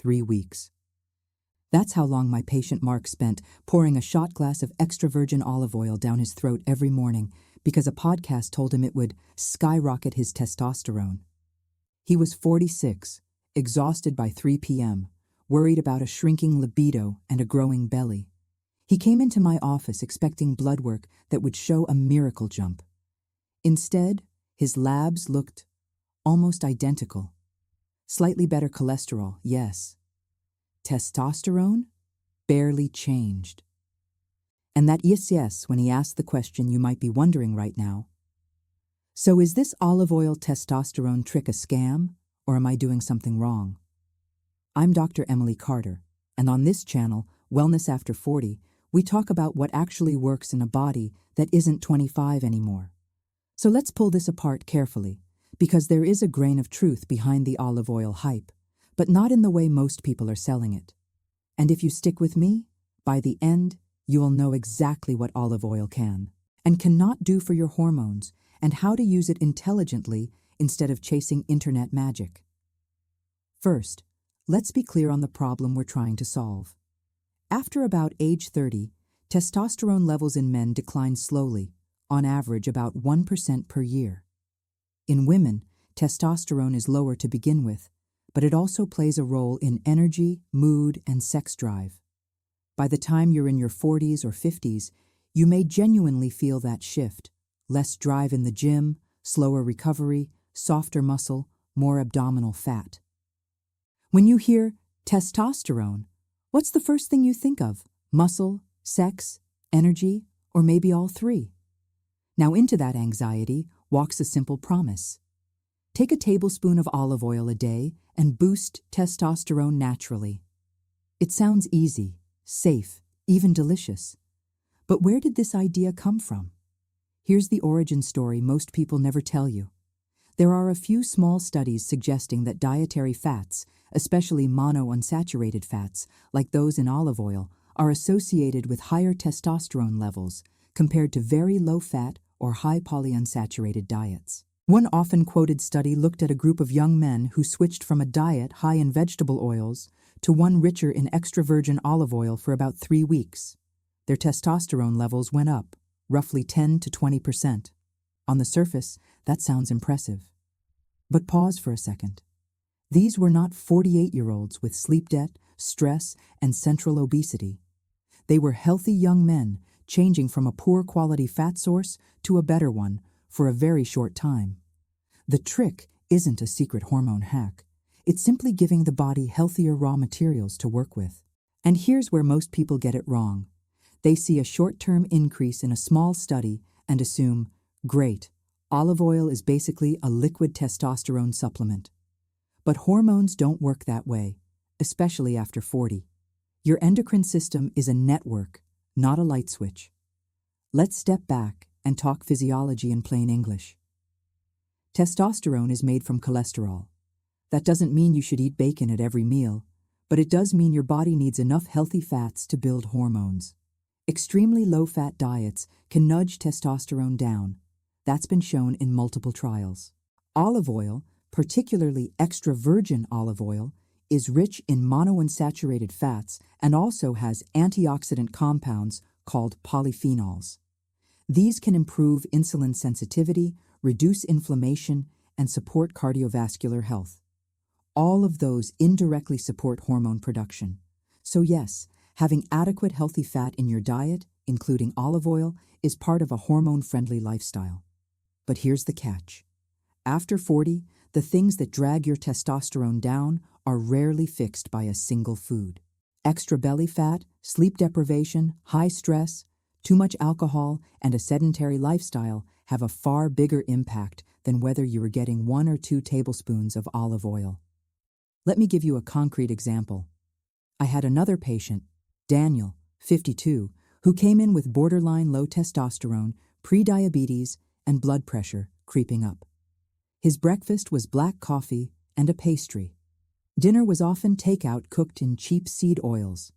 3 weeks. That's how long my patient Mark spent pouring a shot glass of extra virgin olive oil down his throat every morning because a podcast told him it would skyrocket his testosterone. He was 46, exhausted by 3 p.m., worried about a shrinking libido and a growing belly. He came into my office expecting blood work that would show a miracle jump. Instead, his labs looked almost identical. Slightly better cholesterol, yes. Testosterone? Barely changed. And that yes when he asked the question you might be wondering right now. So is this olive oil testosterone trick a scam, or am I doing something wrong? I'm Dr. Emily Carter, and on this channel, Wellness After 40, we talk about what actually works in a body that isn't 25 anymore. So let's pull this apart carefully, because there is a grain of truth behind the olive oil hype, but not in the way most people are selling it. And if you stick with me, by the end, you will know exactly what olive oil can and cannot do for your hormones, and how to use it intelligently instead of chasing internet magic. First, let's be clear on the problem we're trying to solve. After about age 30, testosterone levels in men decline slowly, on average about 1% per year. In women, testosterone is lower to begin with, but it also plays a role in energy, mood, and sex drive. By the time you're in your 40s or 50s, you may genuinely feel that shift. Less drive in the gym, slower recovery, softer muscle, more abdominal fat. When you hear testosterone, what's the first thing you think of? Muscle, sex, energy, or maybe all three? Now into that anxiety walks a simple promise. Take a tablespoon of olive oil a day and boost testosterone naturally. It sounds easy, safe, even delicious. But where did this idea come from? Here's the origin story most people never tell you. There are a few small studies suggesting that dietary fats, especially monounsaturated fats, like those in olive oil, are associated with higher testosterone levels compared to very low-fat or high polyunsaturated diets. One often quoted study looked at a group of young men who switched from a diet high in vegetable oils to one richer in extra virgin olive oil for about 3 weeks. Their testosterone levels went up, roughly 10 to 20%. On the surface, that sounds impressive. But pause for a second. These were not 48-year-olds with sleep debt, stress, and central obesity. They were healthy young men changing from a poor quality fat source to a better one for a very short time. The trick isn't a secret hormone hack. It's simply giving the body healthier raw materials to work with. And here's where most people get it wrong. They see a short-term increase in a small study and assume, great, olive oil is basically a liquid testosterone supplement. But hormones don't work that way, especially after 40. Your endocrine system is a network, not a light switch. Let's step back and talk physiology in plain English. Testosterone is made from cholesterol. That doesn't mean you should eat bacon at every meal, but it does mean your body needs enough healthy fats to build hormones. Extremely low-fat diets can nudge testosterone down. That's been shown in multiple trials. Olive oil, particularly extra virgin olive oil, is rich in monounsaturated fats and also has antioxidant compounds called polyphenols. These can improve insulin sensitivity, reduce inflammation, and support cardiovascular health. All of those indirectly support hormone production. So yes, having adequate healthy fat in your diet, including olive oil, is part of a hormone-friendly lifestyle. But here's the catch. After 40, the things that drag your testosterone down are rarely fixed by a single food. Extra belly fat, sleep deprivation, high stress, too much alcohol, and a sedentary lifestyle have a far bigger impact than whether you are getting 1 or 2 tablespoons of olive oil. Let me give you a concrete example. I had another patient, Daniel, 52, who came in with borderline low testosterone, pre-diabetes, and blood pressure creeping up. His breakfast was black coffee and a pastry. Dinner was often takeout cooked in cheap seed oils.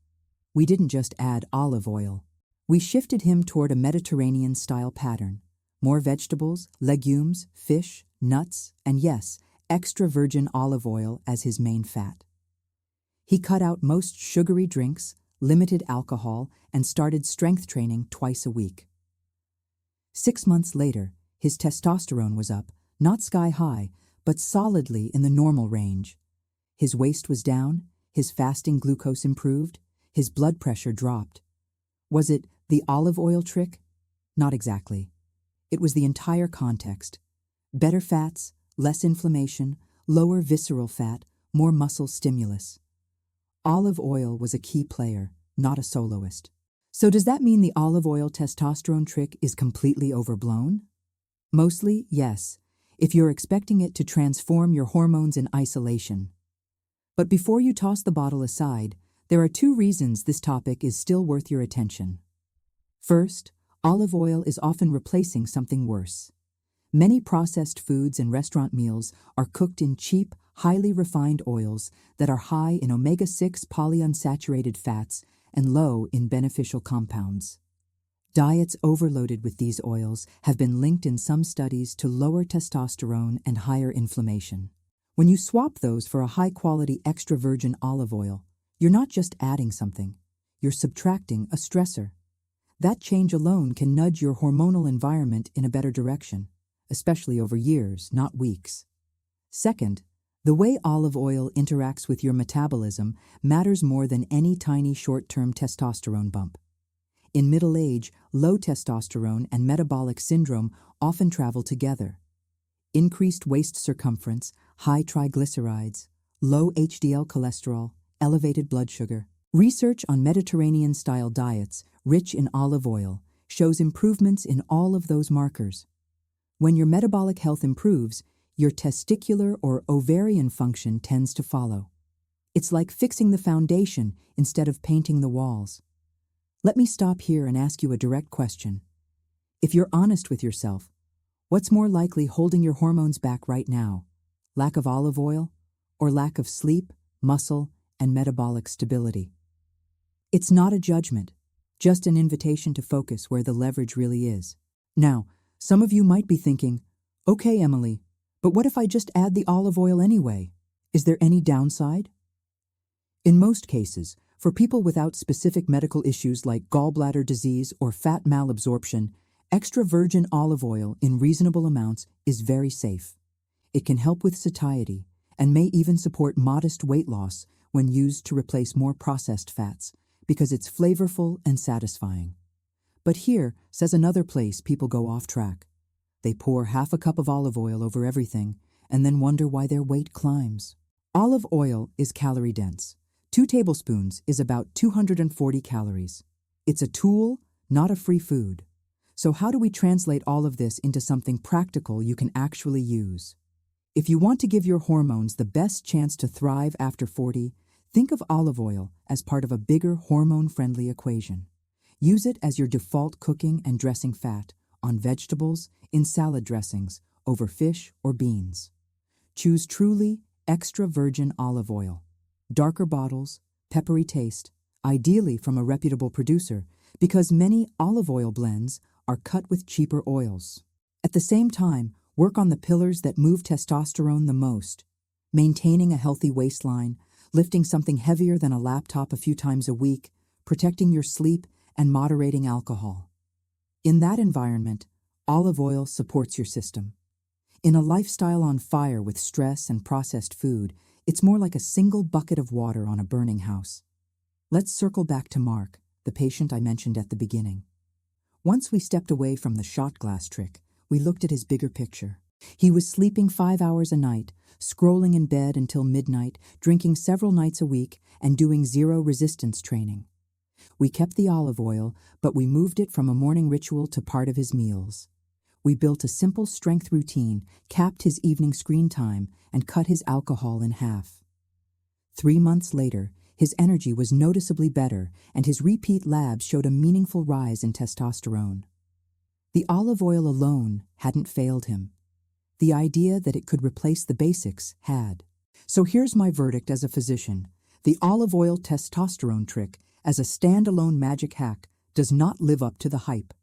We didn't just add olive oil. We shifted him toward a Mediterranean-style pattern. More vegetables, legumes, fish, nuts, and yes, extra virgin olive oil as his main fat. He cut out most sugary drinks, limited alcohol, and started strength training twice a week. 6 months later, his testosterone was up, not sky high, but solidly in the normal range. His waist was down, his fasting glucose improved, his blood pressure dropped. Was it the olive oil trick? Not exactly. It was the entire context. Better fats, less inflammation, lower visceral fat, more muscle stimulus. Olive oil was a key player, not a soloist. So does that mean the olive oil testosterone trick is completely overblown? Mostly, yes, if you're expecting it to transform your hormones in isolation. But before you toss the bottle aside, there are 2 reasons this topic is still worth your attention. First, olive oil is often replacing something worse. Many processed foods and restaurant meals are cooked in cheap, highly refined oils that are high in omega-6 polyunsaturated fats and low in beneficial compounds. Diets overloaded with these oils have been linked in some studies to lower testosterone and higher inflammation. When you swap those for a high-quality extra virgin olive oil, you're not just adding something, you're subtracting a stressor. That change alone can nudge your hormonal environment in a better direction, especially over years, not weeks. Second, the way olive oil interacts with your metabolism matters more than any tiny short-term testosterone bump. In middle age, low testosterone and metabolic syndrome often travel together. Increased waist circumference, high triglycerides, low HDL cholesterol, elevated blood sugar. Research on Mediterranean-style diets, rich in olive oil, shows improvements in all of those markers. When your metabolic health improves, your testicular or ovarian function tends to follow. It's like fixing the foundation instead of painting the walls. Let me stop here and ask you a direct question. If you're honest with yourself, what's more likely holding your hormones back right now? Lack of olive oil or lack of sleep, muscle, and metabolic stability? It's not a judgment, just an invitation to focus where the leverage really is. Now, some of you might be thinking, okay, Emily, but what if I just add the olive oil anyway? Is there any downside? In most cases, for people without specific medical issues like gallbladder disease or fat malabsorption, extra virgin olive oil in reasonable amounts is very safe. It can help with satiety and may even support modest weight loss when used to replace more processed fats because it's flavorful and satisfying. But here, says another place people go off track. They pour half a cup of olive oil over everything and then wonder why their weight climbs. Olive oil is calorie dense. 2 tablespoons is about 240 calories. It's a tool, not a free food. So how do we translate all of this into something practical you can actually use? If you want to give your hormones the best chance to thrive after 40, think of olive oil as part of a bigger hormone-friendly equation. Use it as your default cooking and dressing fat on vegetables, in salad dressings, over fish or beans. Choose truly extra virgin olive oil. Darker bottles, peppery taste, ideally from a reputable producer, because many olive oil blends are cut with cheaper oils. At the same time, work on the pillars that move testosterone the most. Maintaining a healthy waistline, lifting something heavier than a laptop a few times a week, protecting your sleep, and moderating alcohol. In that environment, olive oil supports your system. In a lifestyle on fire with stress and processed food, it's more like a single bucket of water on a burning house. Let's circle back to Mark, the patient I mentioned at the beginning. Once we stepped away from the shot glass trick, we looked at his bigger picture. He was sleeping 5 hours a night, scrolling in bed until midnight, drinking several nights a week, and doing zero resistance training. We kept the olive oil, but we moved it from a morning ritual to part of his meals. We built a simple strength routine, capped his evening screen time, and cut his alcohol in half. 3 months later, his energy was noticeably better, and his repeat labs showed a meaningful rise in testosterone. The olive oil alone hadn't failed him. The idea that it could replace the basics had. So here's my verdict as a physician. The olive oil testosterone trick, as a standalone magic hack, does not live up to the hype.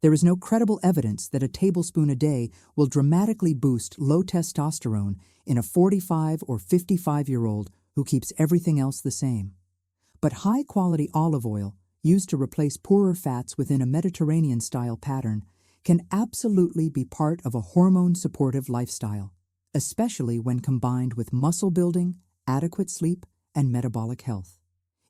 There is no credible evidence that a tablespoon a day will dramatically boost low testosterone in a 45 or 55-year-old who keeps everything else the same. But high-quality olive oil, used to replace poorer fats within a Mediterranean-style pattern, can absolutely be part of a hormone-supportive lifestyle, especially when combined with muscle building, adequate sleep, and metabolic health.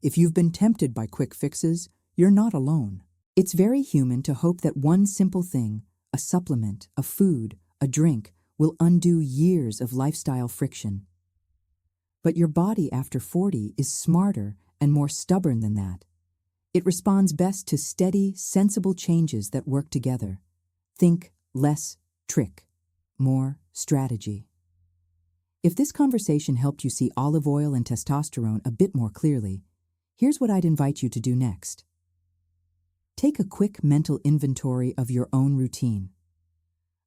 If you've been tempted by quick fixes, you're not alone. It's very human to hope that one simple thing, a supplement, a food, a drink, will undo years of lifestyle friction. But your body after 40 is smarter and more stubborn than that. It responds best to steady, sensible changes that work together. Think less trick, more strategy. If this conversation helped you see olive oil and testosterone a bit more clearly, here's what I'd invite you to do next. Take a quick mental inventory of your own routine.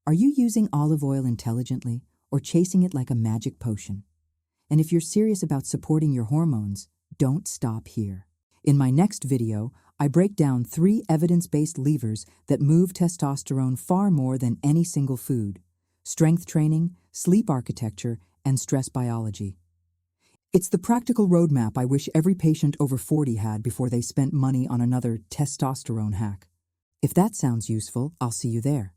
Are you using olive oil intelligently or chasing it like a magic potion? And if you're serious about supporting your hormones, don't stop here. In my next video, I break down 3 evidence-based levers that move testosterone far more than any single food: strength training, sleep architecture, and stress biology. It's the practical roadmap I wish every patient over 40 had before they spent money on another testosterone hack. If that sounds useful, I'll see you there.